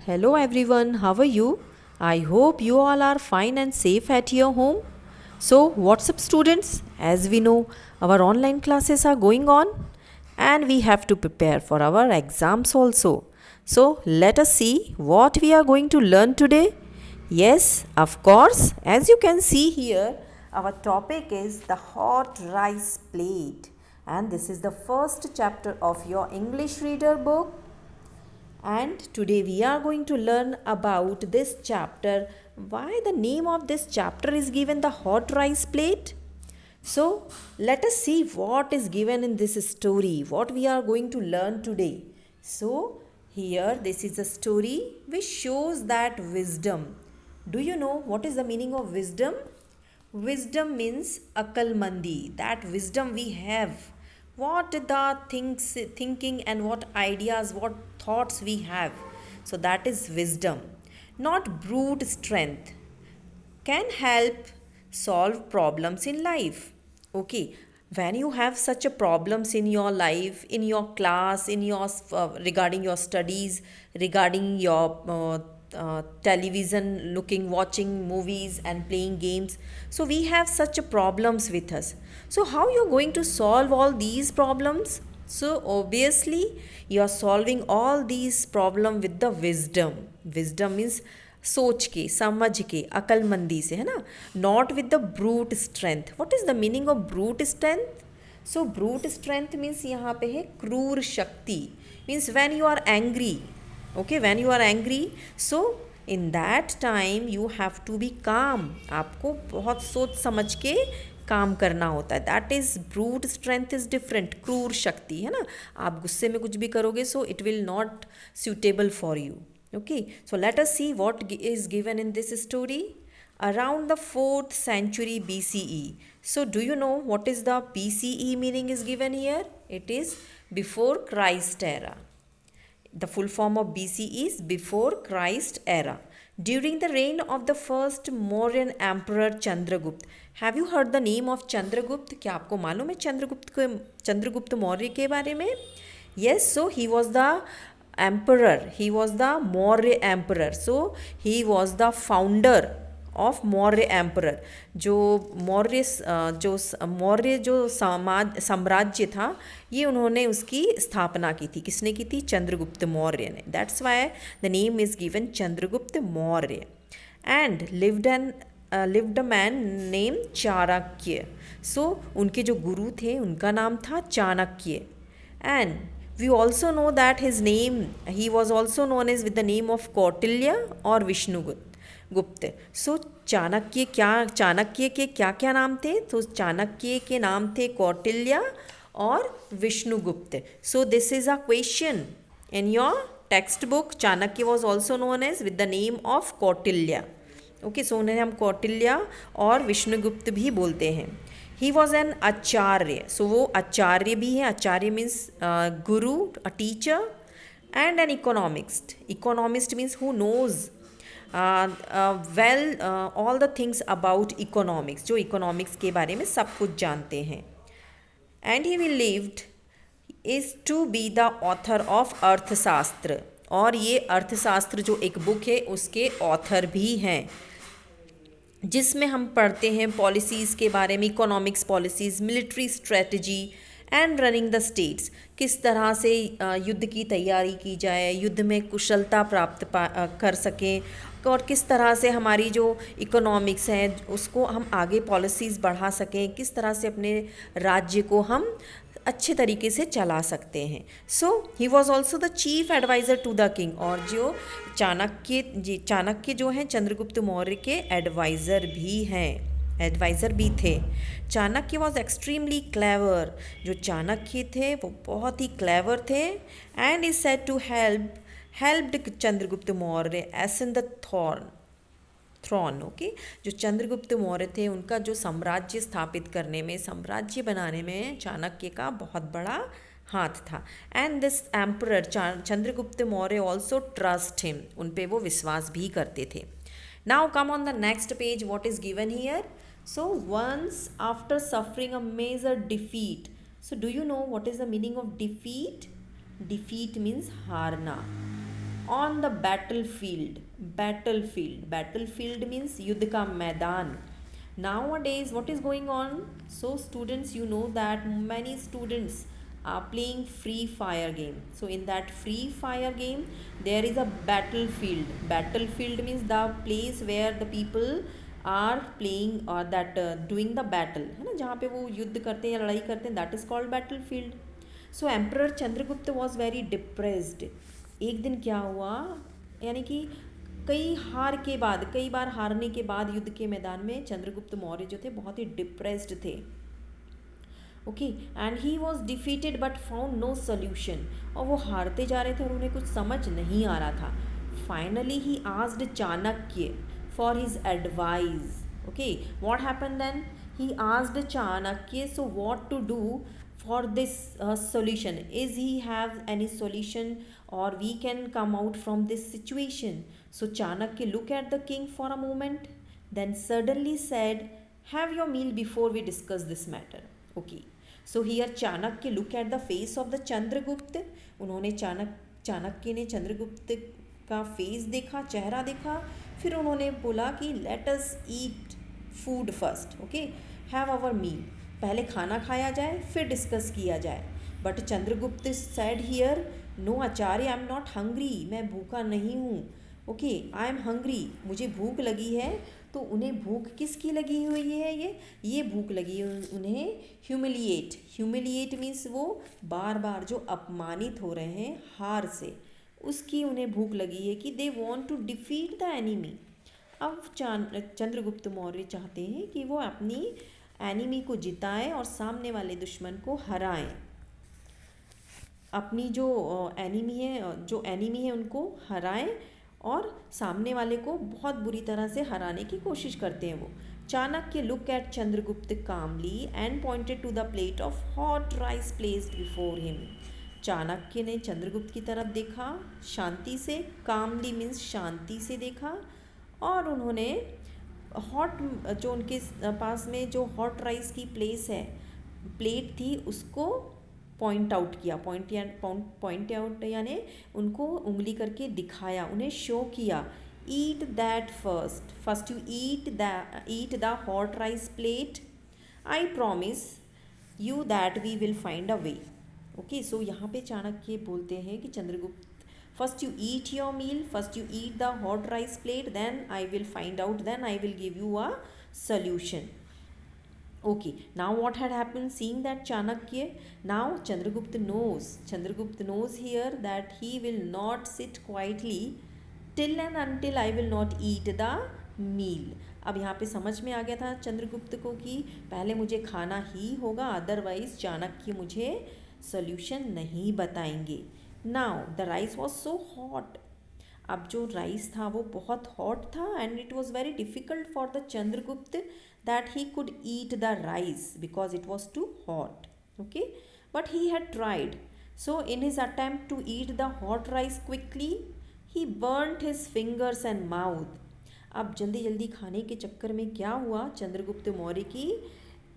Hello everyone, how are you? I hope you all are fine and safe at your home. So, what's up, students? As we know, our online classes are going on and we have to prepare for our exams also. So, let us see what we are going to learn today. Yes, of course, as you can see here, our topic is the hot rice plate, and this is the first chapter of your English reader book. And today we are going to learn about this chapter, why the name of this chapter is given the hot rice plate. So let us see what is given in this story, what we are going to learn today. So here this is a story which shows that wisdom. Do you know what is the meaning of wisdom? Wisdom means akalmandi, that wisdom we have. What the things, thinking and what ideas, what thoughts we have. So that is wisdom, not brute strength. Can help solve problems in life. Okay, when you have such a problems in your life, in your class, in your regarding your studies, regarding your television, looking, watching movies and playing games, so we have such a problems with us. So how you going to solve all these problems? So obviously you are solving all these problem with the wisdom. Wisdom means सोच के, समझ के, अकलमंदी से, है ना, not with the brute strength. What is the meaning of brute strength? So brute strength means यहाँ पे है क्रूर शक्ति. Means when you are angry, okay, when you are angry, so in that time you have to be calm. आपको बहुत सोच समझ के काम करना होता है. That is brute strength is different. क्रूर शक्ति, है ना, आप गुस्से में कुछ भी करोगे so it will not suitable for you. Okay, so let us see what is given in this story. Around the 4th century BCE. So do you know what is the BCE meaning is given here? It is before Christ era. The full form of BCE is before Christ era. During the reign of the first Mauryan emperor Chandragupta. Have you heard the name of Chandragupta? क्या आपको मालूम है चंद्रगुप्त मौर्य के बारे में? Yes, so he was the emperor. He was the Maurya emperor. So he was the founder of Maurya emperor. जो मौर्य जो समाज साम्राज्य था, ये उन्होंने उसकी स्थापना की थी. किसने की थी? चंद्रगुप्त मौर्य ने. That's why the name is given Chandragupta Maurya. And lived a man name Chanakya. So उनके जो गुरु थे उनका नाम था Chanakya. And we also know that his name, he was also known as with the name of Kautilya और विष्णुगुप्त. सो चाणक्य के क्या क्या नाम थे? तो चाणक्य के नाम थे कौटिल्य और Vishnugupta. So this is a question in your text book. Chanakya was also known as with the name of Kautilya. Okay, so उन्हें हम कौटिल्य और विष्णुगुप्त भी बोलते हैं. ही वॉज एन आचार्य. सो वो आचार्य भी है. Acharya means guru, a teacher. And an economist. Economist means who knows well all the things about economics, जो इकोनॉमिक्स के बारे में सब कुछ जानते हैं. And he will lived is to be the author of Arthashastra. और ये अर्थशास्त्र जो एक बुक है उसके ऑथर भी हैं, जिसमें हम पढ़ते हैं पॉलिसीज़ के बारे में, economics policies, military strategy and running the states. किस तरह से युद्ध की तैयारी की जाए, युद्ध में कुशलता प्राप्त कर सकें, और किस तरह से हमारी जो इकोनॉमिक्स है उसको हम आगे पॉलिसीज़ बढ़ा सकें, किस तरह से अपने राज्य को हम अच्छे तरीके से चला सकते हैं. So he was also the chief adviser to the king. और जो चाणक्य जो हैं चंद्रगुप्त मौर्य के एडवाइज़र भी थे. Chanakya was extremely clever. जो चाणक्य थे वो बहुत ही क्लेवर थे. And is said to helped Chandragupta Maurya as in the throne. Okay, जो चंद्रगुप्त मौर्य थे उनका जो साम्राज्य स्थापित करने में, साम्राज्य बनाने में चाणक्य का बहुत बड़ा हाथ था. And this emperor Chandragupta Maurya also trust him. उन पे वो विश्वास भी करते थे. Now come on the next page. What is given here? So once after suffering a major defeat. So do you know what is the meaning of defeat? Defeat means हारना. On the battle field means युद्ध का मैदान. Nowadays what is going on? So students, you know that many students are playing free fire game. So in that free fire game there is a battlefield means the place where the people are playing or that doing the battle, है ना, जहाँ पे वो युद्ध करते हैं या लड़ाई करते हैं, that is called battlefield. So emperor Chandragupta was very depressed. एक दिन क्या हुआ, यानी कि कई बार हारने के बाद युद्ध के मैदान में चंद्रगुप्त मौर्य जो थे बहुत ही डिप्रेस्ड थे. Okay, and he was defeated but found no solution. और वो हारते जा रहे थे और उन्हें कुछ समझ नहीं आ रहा था. Finally he asked Chanakya for his advice. Okay, what happened then? He asked Chanakya so what to do for this solution. Is he have any solution or we can come out from this situation? So Chanakya look at the king for a moment, then suddenly said, have your meal before we discuss this matter. Okay, so here Chanakya look at the face of the Chandragupta. उन्होंने चाणक्य ने चंद्रगुप्त का face देखा, चेहरा देखा. फिर उन्होंने बोला कि let us eat food first. Okay, have our meal. पहले खाना खाया जाए फिर डिस्कस किया जाए. But Chandragupta said here, no Acharya, I am not hungry. मैं भूखा नहीं हूँ. ओके, आई एम हंग्री, मुझे भूख लगी है. तो उन्हें भूख किसकी लगी हुई है? ये भूख लगी है उन्हें ह्यूमिलिएट मीन्स वो बार बार जो अपमानित हो रहे हैं हार से, उसकी उन्हें भूख लगी है कि they want to defeat the enemy. अब चंद्रगुप्त मौर्य चाहते हैं कि वो अपनी एनिमी को जिताएं और सामने वाले दुश्मन को हराएं. अपनी जो एनिमी है उनको हराएं और सामने वाले को बहुत बुरी तरह से हराने की कोशिश करते हैं वो. Chanakya look at Chandragupta calmly and pointed to the plate of hot rice placed before him. Chanakya ने चंद्रगुप्त की तरफ देखा शांति से, कामली मीन्स शांति से देखा, और उन्होंने हॉट जो उनके पास में जो हॉट राइस की प्लेट थी उसको पॉइंट आउट किया. पॉइंट आउट यानी उनको उंगली करके दिखाया, उन्हें शो किया. Eat that first you eat the hot rice plate, I promise you that we will find a way. Okay, so यहाँ पे चाणक्य बोलते हैं कि Chandragupta, first you eat your meal, first you eat the hot rice plate, then I will find out, then I will give you a solution. Okay, now what had happened? Seeing that Chanakya, now Chandragupta knows here that he will not sit quietly till and until I will not eat the meal. अब यहाँ पे समझ में आ गया था चंद्रगुप्त को कि पहले मुझे खाना ही होगा, अदरवाइज चाणक्य मुझे सोल्यूशन नहीं बताएंगे. Now the rice was so hot. अब जो राइस था वो बहुत हॉट था, and it was very difficult for the Chandragupta that he could eat the rice because it was too hot. Okay, but he had tried. So in his attempt to eat the hot rice quickly he burned his fingers and mouth. अब जल्दी जल्दी खाने के चक्कर में क्या हुआ, चंद्रगुप्त मौर्य की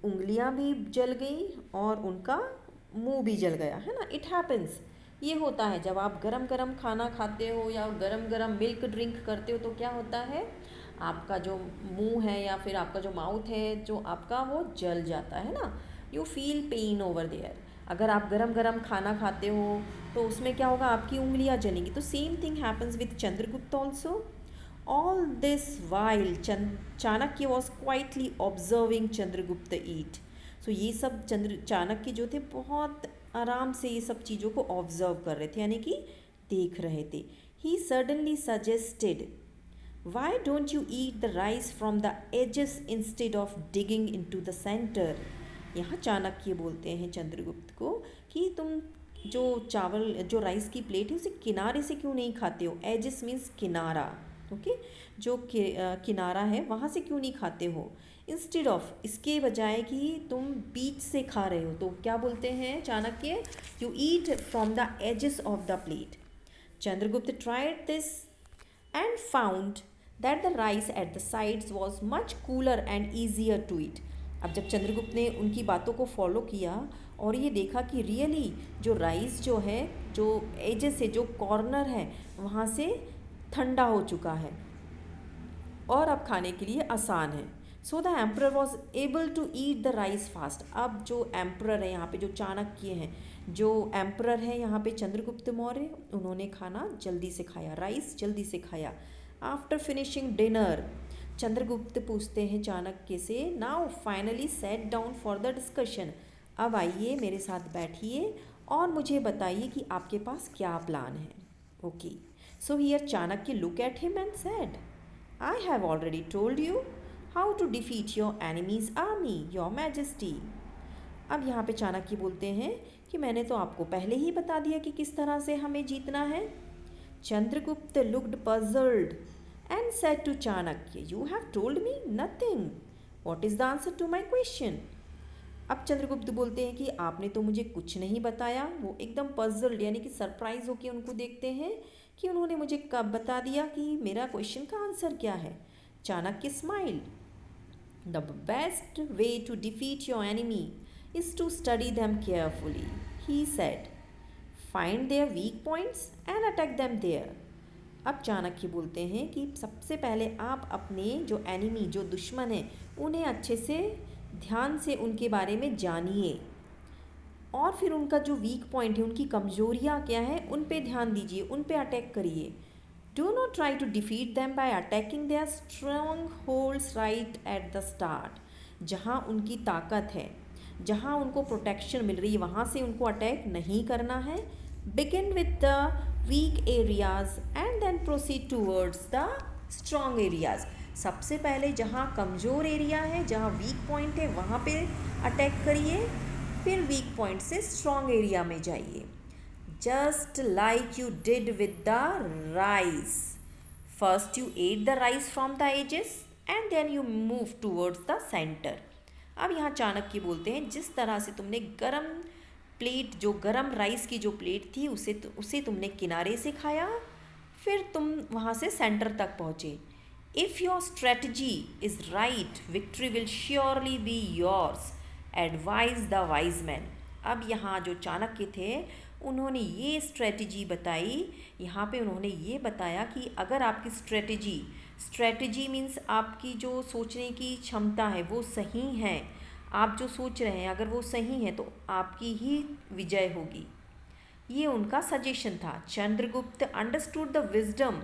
उंगलियां भी जल गई और उनका मुंह भी जल गया, है ना. इट हैपन्स, ये होता है जब आप गरम गरम खाना खाते हो या गरम गरम मिल्क ड्रिंक करते हो तो क्या होता है, आपका जो मुंह है या फिर आपका जो माउथ है जो आपका वो जल जाता है ना. You feel pain over there. अगर आप गरम गरम खाना खाते हो तो उसमें क्या होगा, आपकी उंगलियां जलेंगी. तो same thing happens with Chandragupta also. All this while Chanakya was quietly observing Chandragupta eat. So ये सब चाणक्य जो थे बहुत आराम से ये सब चीज़ों को ऑब्जर्व कर रहे थे, यानी कि देख रहे थे. He suddenly suggested, why don't you eat the rice from the edges instead of digging into the centre. यहाँ चाणक्य बोलते हैं चंद्रगुप्त को कि तुम जो राइस की प्लेट है उसे किनारे से क्यों नहीं खाते हो. एजेस मीन्स किनारा. ओके, जो किनारा है वहाँ से क्यों नहीं खाते हो. इंस्टेड ऑफ, इसके बजाय कि तुम बीच से खा रहे हो. तो क्या बोलते हैं Chanakya, you eat from the edges of the plate. Chandragupta tried this and found that the rice at the sides was much cooler and easier to eat. अब जब चंद्रगुप्त ने उनकी बातों को फॉलो किया और ये देखा कि रियली जो राइस जो है जो एजेस से जो कॉर्नर है वहाँ से ठंडा हो चुका है और अब खाने के लिए आसान है। So the emperor was able to eat the rice fast. अब जो एम्प्रर है यहाँ पे, जो चाणक्य हैं, जो एम्प्रर है यहाँ पे चंद्रगुप्त मौर्य, उन्होंने खाना जल्दी से खाया, राइस जल्दी से खाया। आफ्टर फिनिशिंग डिनर, चंद्रगुप्त पूछते हैं चाणक्य से, now finally set down for the discussion. अब आइए मेरे साथ बैठिए और मुझे बताइए कि आपके पास क्या प्लान है। Okay, so here Chanakya look at him and said, I have already told you how to defeat your enemy's army, your majesty. अब यहाँ पे चाणक्य बोलते हैं कि मैंने तो आपको पहले ही बता दिया कि किस तरह से हमें जीतना है। Chandragupta looked puzzled and said to Chanakya, You have told me nothing. What is the answer to my question? अब चंद्रगुप्त बोलते हैं कि आपने तो मुझे कुछ नहीं बताया। वो एकदम पजल्ड यानी कि सरप्राइज होकर उनको देखते हैं कि उन्होंने मुझे कब बता दिया कि मेरा क्वेश्चन का आंसर क्या है। Chanakya smile, the best way to defeat your enemy is to study them carefully, he said, find their weak points and attack them there. अब चाणक्य बोलते हैं कि सबसे पहले आप अपने जो एनिमी, जो दुश्मन है, उन्हें अच्छे से ध्यान से उनके बारे में जानिए और फिर उनका जो वीक पॉइंट है, उनकी कमजोरियाँ क्या है, उन पे ध्यान दीजिए, उन पे अटैक करिए। Do not try to defeat them by attacking their strongholds right at the start. जहाँ उनकी ताकत है, जहाँ उनको प्रोटेक्शन मिल रही है, वहाँ से उनको अटैक नहीं करना है। Begin with the weak areas and then proceed towards the strong areas. सबसे पहले जहाँ कमज़ोर एरिया है, जहाँ वीक पॉइंट है, वहाँ पे अटैक करिए, फिर वीक पॉइंट से स्ट्रॉन्ग एरिया में जाइए। Just like you did with the rice, first you ate the rice from the edges and then you move towards the centre. अब यहाँ चाणक्य बोलते हैं, जिस तरह से तुमने गरम प्लेट, जो गरम राइस की जो प्लेट थी, उसे तुमने किनारे से खाया, फिर तुम वहाँ से सेंटर तक पहुँचे। If your strategy is right, victory will surely be yours, advised the wise man. अब यहाँ जो चाणक्य थे, उन्होंने ये स्ट्रेटजी बताई। यहाँ पे उन्होंने ये बताया कि अगर आपकी स्ट्रेटजी मीन्स आपकी जो सोचने की क्षमता है वो सही है, आप जो सोच रहे हैं अगर वो सही है तो आपकी ही विजय होगी। ये उनका सजेशन था। Chandragupta understood the wisdom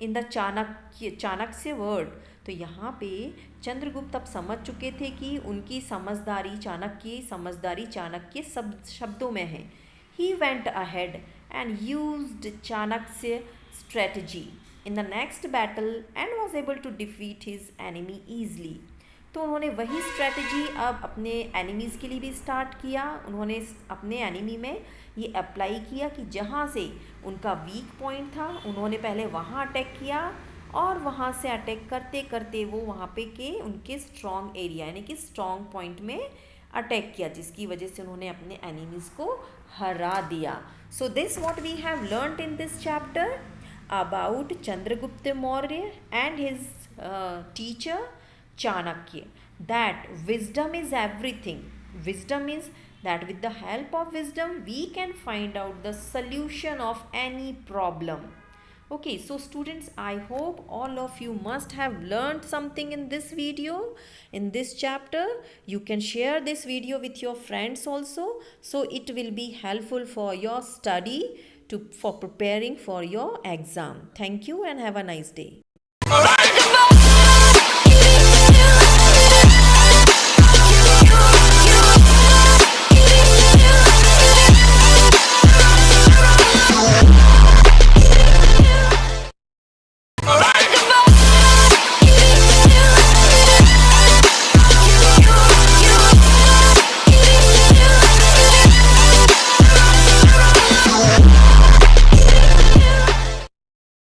in the Chanakya word. तो यहाँ पे चंद्रगुप्त अब समझ चुके थे कि उनकी समझदारी, चाणक्य शब्दों में है। He went ahead and used Chanakya strategy in the next battle and was able to defeat his enemy easily. तो उन्होंने वही स्ट्रेटजी अब अपने एनिमीज़ के लिए भी स्टार्ट किया। उन्होंने अपने एनिमी में ये अप्लाई किया कि जहाँ से उनका वीक पॉइंट था, उन्होंने पहले वहाँ अटैक किया और वहाँ से अटैक करते करते वो वहाँ पे के उनके स्ट्रॉन्ग एरिया यानी कि स्ट्रॉन्ग पॉइंट में अटैक किया, जिसकी वजह से उन्होंने अपने एनिमीज़ को हरा दिया। So this what we have learned in this chapter about Chandragupta Maurya and his teacher Chanakya, that wisdom is everything. Wisdom is that with the help of wisdom we can find out the solution of any problem. Okay, so students, I hope all of you must have learned something in this video, in this chapter. You can share this video with your friends also, so it will be helpful for your study for preparing for your exam. Thank you and have a nice day.